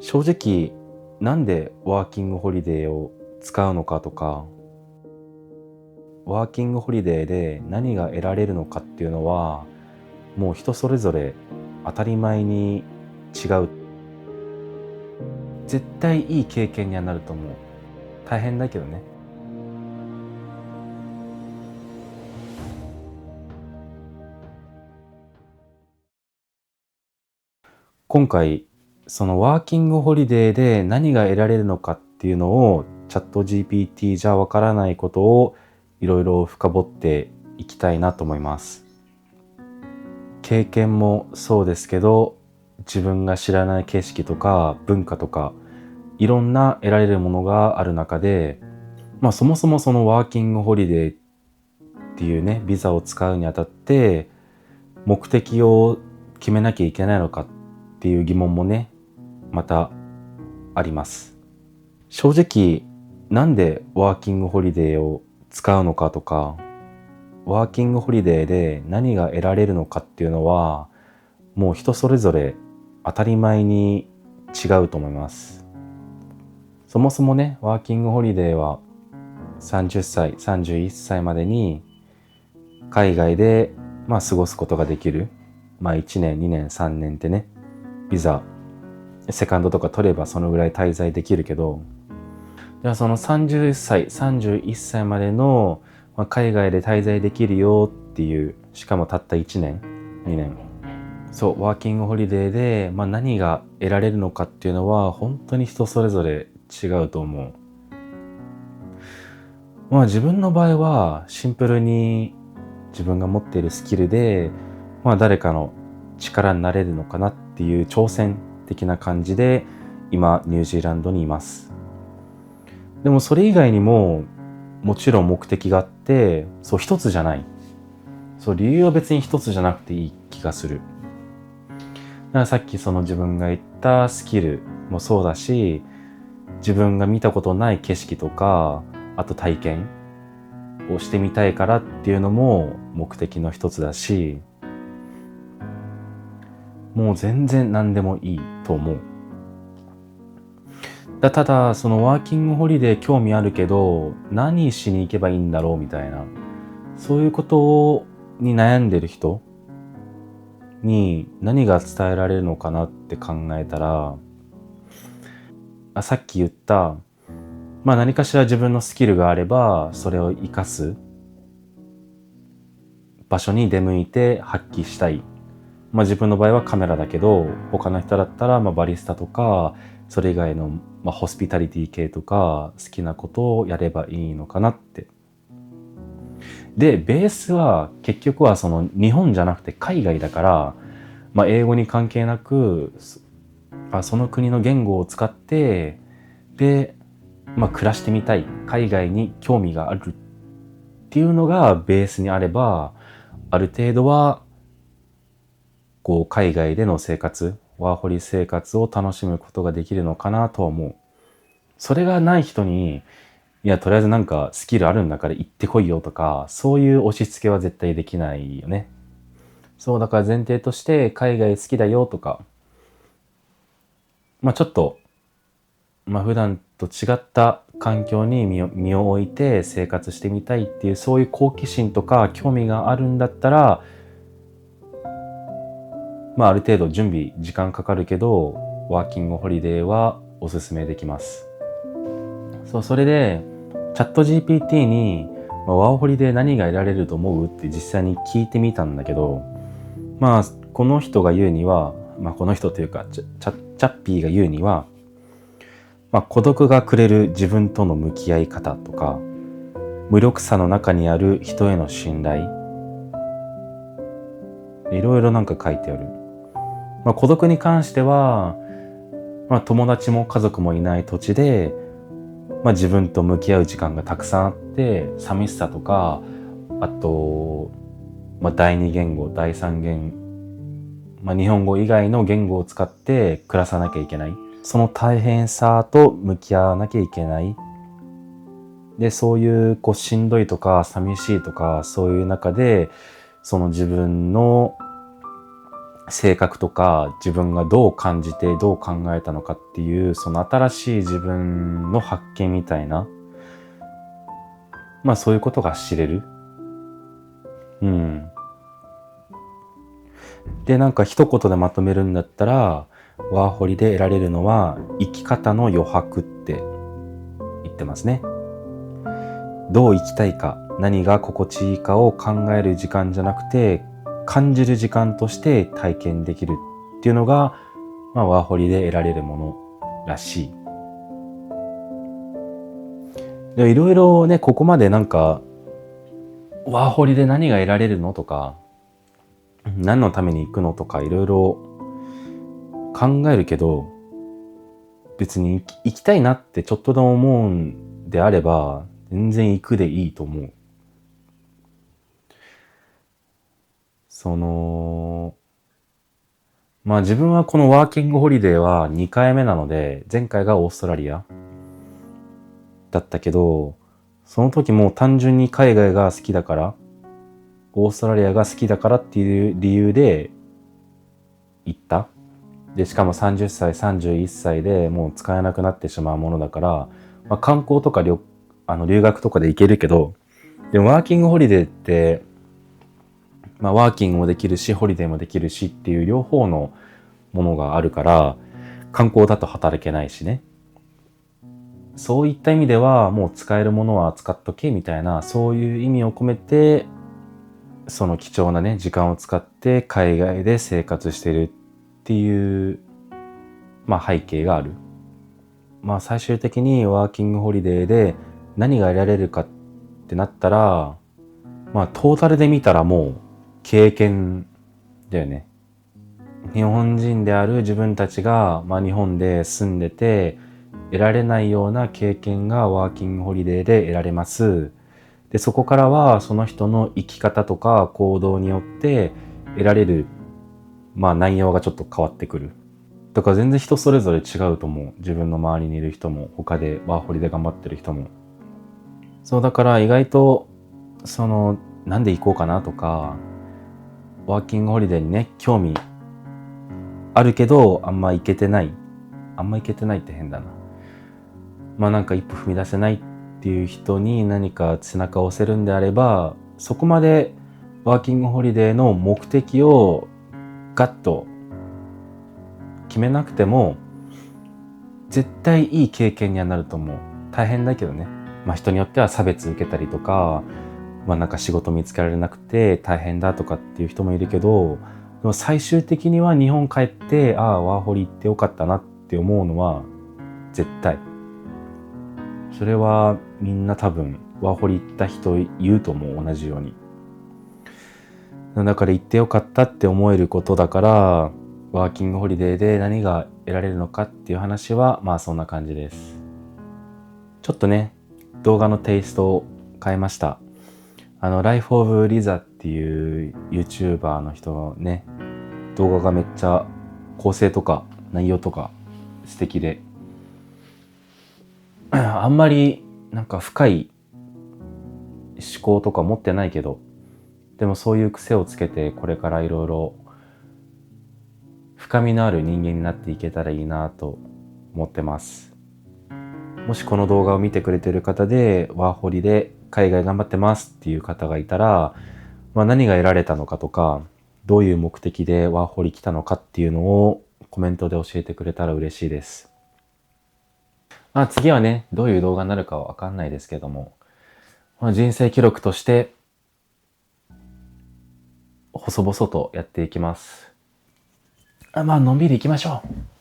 正直なんでワーキングホリデーを使うのかとか、ワーキングホリデーで何が得られるのかっていうのはもう人それぞれ当たり前に違う。絶対いい経験にはなると思う。大変だけどね。今回そのワーキングホリデーで何が得られるのかっていうのをチャット GPT じゃわからないことをいろいろ深掘っていきたいなと思います。経験もそうですけど、自分が知らない景色とか文化とかいろんな得られるものがある中で、そもそもそのワーキングホリデーっていうねビザを使うにあたって目的を決めなきゃいけないのかっていう疑問もねまたあります。正直なんでワーキングホリデーを使うのかとか、ワーキングホリデーで何が得られるのかっていうのはもう人それぞれ当たり前に違うと思います。そもそもねワーキングホリデーは30歳31歳までに海外で過ごすことができる。1年2年3年ってねビザセカンドとか取ればそのぐらい滞在できるけど、じゃあその30歳31歳までの海外で滞在できるよっていう、しかもたった1年2年、そうワーキングホリデーで何が得られるのかっていうのは本当に人それぞれ違うと思う。自分の場合はシンプルに自分が持っているスキルで誰かの力になれるのかなっていう挑戦的な感じで今ニュージーランドにいます。でもそれ以外にももちろん目的があって、そう一つじゃない、そう理由は別に一つじゃなくていい気がする。だからさっきその自分が言ったスキルもそうだし、自分が見たことない景色とかあと体験をしてみたいからっていうのも目的の一つだし、もう全然何でもいいと思う。ただそのワーキングホリデー興味あるけど何しに行けばいいんだろうみたいな、そういうことに悩んでる人に何が伝えられるのかなって考えたら、さっき言った何かしら自分のスキルがあればそれを活かす場所に出向いて発揮したい。自分の場合はカメラだけど、他の人だったらバリスタとかそれ以外のホスピタリティ系とか好きなことをやればいいのかなって。でベースは結局はその日本じゃなくて海外だから、英語に関係なくその国の言語を使ってで、暮らしてみたい、海外に興味があるっていうのがベースにあれば、ある程度はこう海外での生活、ワーホリ生活を楽しむことができるのかなとは思う。それがない人に、いやとりあえずなんかスキルあるんだから行ってこいよとか、そういう押し付けは絶対できないよね。そうだから前提として海外好きだよとか、ちょっと普段と違った環境に身を置いて生活してみたいっていう、そういう好奇心とか興味があるんだったら、ある程度準備時間かかるけどワーキングホリデーはおすすめできます。それでチャット GPT に、ワーホリで何が得られると思うって実際に聞いてみたんだけど、この人が言うには、この人というかチャッピーが言うには、孤独がくれる自分との向き合い方とか、無力さの中にある人への信頼、いろいろなんか書いてある。孤独に関しては、友達も家族もいない土地で、自分と向き合う時間がたくさんあって、寂しさとか、あと、第二言語、第三言語、日本語以外の言語を使って暮らさなきゃいけない。その大変さと向き合わなきゃいけない。で、そういうしんどいとか寂しいとかそういう中で、その自分の性格とか自分がどう感じてどう考えたのかっていうその新しい自分の発見みたいな、まあそういうことが知れる。うん。で、なんか一言でまとめるんだったら、ワーホリで得られるのは生き方の余白って言ってますね。どう生きたいか、何が心地いいかを考える時間じゃなくて、感じる時間として体験できるっていうのが、まあ、ワーホリで得られるものらしい。で、いろいろね、ここまでなんか、ワーホリで何が得られるのとか、何のために行くのとか、いろいろ考えるけど、別に行きたいなってちょっとでも思うんであれば、全然行くでいいと思う。まあ自分はこのワーキングホリデーは2回目なので、前回がオーストラリアだったけど、その時も単純に海外が好きだから、オーストラリアが好きだからっていう理由で行った。で、しかも30歳、31歳でもう使えなくなってしまうものだから、まあ、観光とか留学とかで行けるけど、でもワーキングホリデーって、まあワーキングもできるし、ホリデーもできるしっていう両方のものがあるから、観光だと働けないしね。そういった意味では、もう使えるものは使っとけみたいな、そういう意味を込めて、その貴重なね、時間を使って海外で生活してるっていう、まあ背景がある。まあ最終的にワーキングホリデーで何が得られるかってなったら、まあトータルで見たらもう経験だよね。日本人である自分たちが、まあ、日本で住んでて得られないような経験がワーキングホリデーで得られます。で、そこからはその人の生き方とか行動によって得られる、まあ内容がちょっと変わってくる。だから全然人それぞれ違うと思う。自分の周りにいる人も、他でワーホリで頑張ってる人も。そう、だから意外と、なんで行こうかなとか、ワーキングホリデーにね、興味あるけど、あんま行けてない。あんま行けてないって変だな。まあなんか一歩踏み出せないっていう人に何か背中を押せるんであれば、そこまでワーキングホリデーの目的をガッと決めなくても、絶対いい経験にはなると思う。大変だけどね。まあ人によっては差別受けたりとか、まあなんか仕事見つけられなくて大変だとかっていう人もいるけど、でも最終的には日本帰って、ああ、ワーホリ行ってよかったなって思うのは絶対。それはみんな多分ワーホリ行った人言うと思う、同じように。だから行ってよかったって思えることだから、ワーキングホリデーで何が得られるのかっていう話はまあそんな感じです。ちょっとね、動画のテイストを変えました。ライフオブリザっていう YouTuber の人のね、動画がめっちゃ構成とか内容とか素敵で、あんまりなんか深い思考とか持ってないけど、でもそういう癖をつけてこれからいろいろ深みのある人間になっていけたらいいなと思ってます。もしこの動画を見てくれてる方でワーホリで海外頑張ってますっていう方がいたら、まあ、何が得られたのかとか、どういう目的でワーホリ来たのかっていうのをコメントで教えてくれたら嬉しいです。まあ次はね、どういう動画になるかはわかんないですけども、まあ、人生記録として細々とやっていきます。まあのんびり行きましょう。